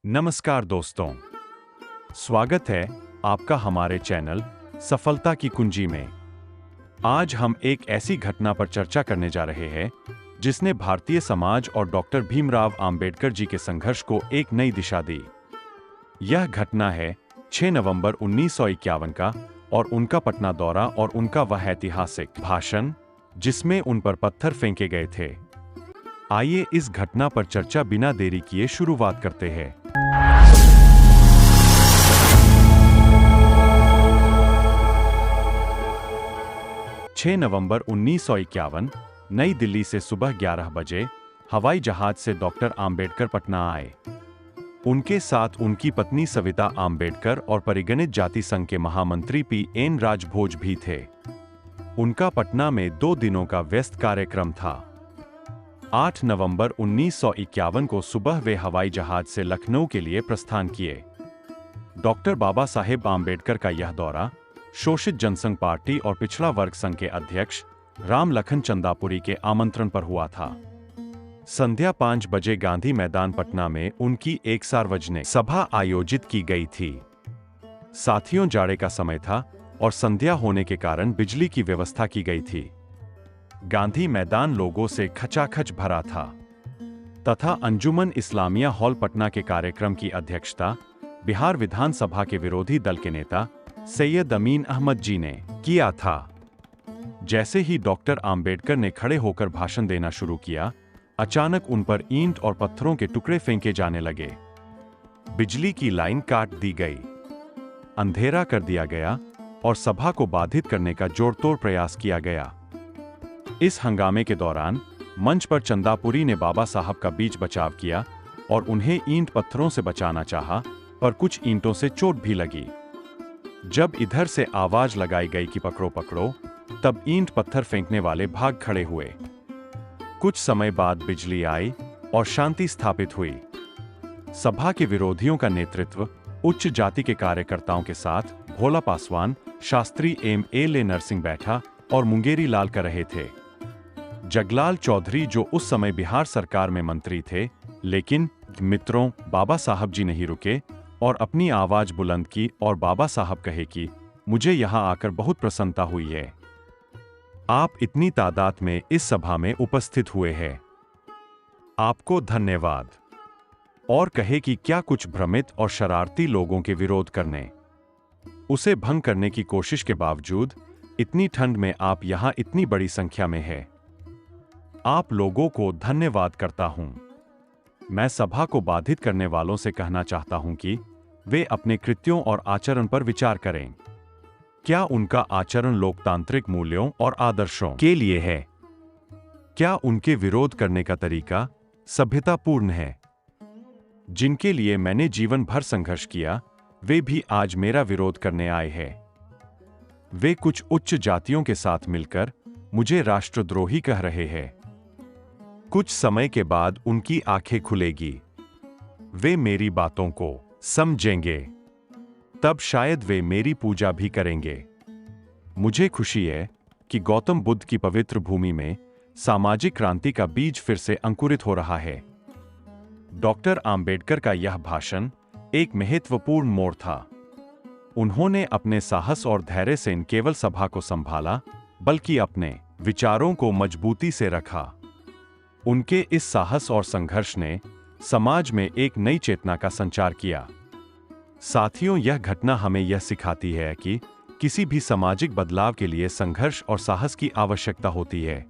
नमस्कार दोस्तों, स्वागत है आपका हमारे चैनल सफलता की कुंजी में। आज हम एक ऐसी घटना पर चर्चा करने जा रहे हैं जिसने भारतीय समाज और डॉक्टर भीमराव अंबेडकर जी के संघर्ष को एक नई दिशा दी। यह घटना है 6 नवंबर 1951 का और उनका पटना दौरा और उनका वह ऐतिहासिक भाषण जिसमें उन पर पत्थर फेंके गए थे। आइए इस घटना पर चर्चा बिना देरी किए शुरुआत करते हैं। 6 नवंबर 1951 नई दिल्ली से सुबह 11 बजे हवाई जहाज से डॉक्टर आम्बेडकर पटना आए। उनके साथ उनकी पत्नी सविता आम्बेडकर और परिगणित जाति संघ के महामंत्री P.N. राजभोज भी थे। उनका पटना में 2 दिनों का व्यस्त कार्यक्रम था। 8 नवंबर 1951 को सुबह वे हवाई जहाज से लखनऊ के लिए प्रस्थान किए। डॉक्टर बाबा साहेब आम्बेडकर का यह दौरा शोषित जनसंघ पार्टी और पिछड़ा वर्ग संघ के अध्यक्ष राम लखन चंदापुरी के आमंत्रण पर हुआ था। संध्या 5 बजे गांधी मैदान पटना में उनकी एक सार्वजनिक सभा आयोजित की गई थी। साथियों, जाड़े का समय था और संध्या होने के कारण बिजली की व्यवस्था की गई थी। गांधी मैदान लोगों से खचाखच भरा था तथा अंजुमन इस्लामिया हॉल पटना के कार्यक्रम की अध्यक्षता बिहार विधानसभा के विरोधी दल के नेता सैयद अमीन अहमद जी ने किया था। जैसे ही डॉक्टर आम्बेडकर ने खड़े होकर भाषण देना शुरू किया, अचानक उन पर ईंट और पत्थरों के टुकड़े फेंके जाने लगे। बिजली की लाइन काट दी गई, अंधेरा कर दिया गया और सभा को बाधित करने का जोरतोड़ प्रयास किया गया। इस हंगामे के दौरान मंच पर चंदापुरी ने बाबा साहब का बीच बचाव किया और उन्हें ईंट पत्थरों से बचाना चाहा, पर कुछ ईंटों से चोट भी लगी। जब इधर से आवाज लगाई गई कि पकड़ो पकड़ो, तब ईंट पत्थर फेंकने वाले भाग खड़े हुए। कुछ समय बाद बिजली आई और शांति स्थापित हुई। सभा के विरोधियों का नेतृत्व उच्च जाति के कार्यकर्ताओं के साथ भोला पासवान, शास्त्री M.L.A. नरसिंह बैठा और मुंगेरी लाल कर रहे थे। जगलाल चौधरी, जो उस समय बिहार सरकार में मंत्री थे, लेकिन मित्रों, बाबा साहब जी नहीं रुके और अपनी आवाज बुलंद की और बाबा साहब कहे कि मुझे यहां आकर बहुत प्रसन्नता हुई है। आप इतनी तादाद में इस सभा में उपस्थित हुए हैं, आपको धन्यवाद। और कहे कि क्या कुछ भ्रमित और शरारती लोगों के विरोध करने, उसे भंग करने की कोशिश के बावजूद इतनी ठंड में आप यहां इतनी बड़ी संख्या में हैं। आप लोगों को धन्यवाद करता हूं। मैं सभा को बाधित करने वालों से कहना चाहता हूं कि वे अपने कृत्यों और आचरण पर विचार करें। क्या उनका आचरण लोकतांत्रिक मूल्यों और आदर्शों के लिए है? क्या उनके विरोध करने का तरीका सभ्यतापूर्ण है? जिनके लिए मैंने जीवन भर संघर्ष किया, वे भी आज मेरा विरोध करने आए हैं। वे कुछ उच्च जातियों के साथ मिलकर मुझे राष्ट्रद्रोही कह रहे हैं। कुछ समय के बाद उनकी आंखें खुलेगी, वे मेरी बातों को समझेंगे, तब शायद वे मेरी पूजा भी करेंगे। मुझे खुशी है कि गौतम बुद्ध की पवित्र भूमि में सामाजिक क्रांति का बीज फिर से अंकुरित हो रहा है। डॉक्टर आम्बेडकर का यह भाषण एक महत्वपूर्ण मोड़ था। उन्होंने अपने साहस और धैर्य से न केवल सभा को संभाला, बल्कि अपने विचारों को मजबूती से रखा। उनके इस साहस और संघर्ष ने समाज में एक नई चेतना का संचार किया। साथियों, यह घटना हमें यह सिखाती है कि किसी भी सामाजिक बदलाव के लिए संघर्ष और साहस की आवश्यकता होती है।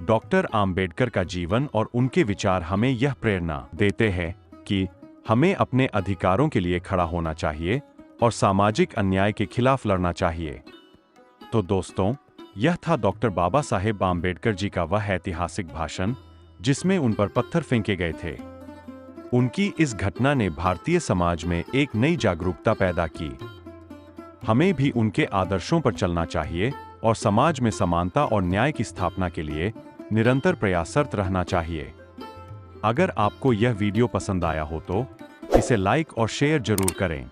डॉक्टर आम्बेडकर का जीवन और उनके विचार हमें यह प्रेरणा देते हैं कि हमें अपने अधिकारों के लिए खड़ा होना चाहिए और सामाजिक अन्याय के खिलाफ लड़ना चाहिए। तो दोस्तों, यह था डॉक्टर बाबा साहेब आम्बेडकर जी का वह ऐतिहासिक भाषण जिसमें उन पर पत्थर फेंके गए थे। उनकी इस घटना ने भारतीय समाज में एक नई जागरूकता पैदा की। हमें भी उनके आदर्शों पर चलना चाहिए और समाज में समानता और न्याय की स्थापना के लिए निरंतर प्रयासरत रहना चाहिए। अगर आपको यह वीडियो पसंद आया हो तो इसे लाइक और शेयर जरूर करें।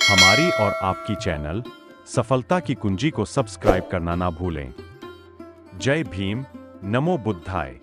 हमारी और आपकी चैनल सफलता की कुंजी को सब्सक्राइब करना ना भूलें। जय भीम, नमो बुद्धाय।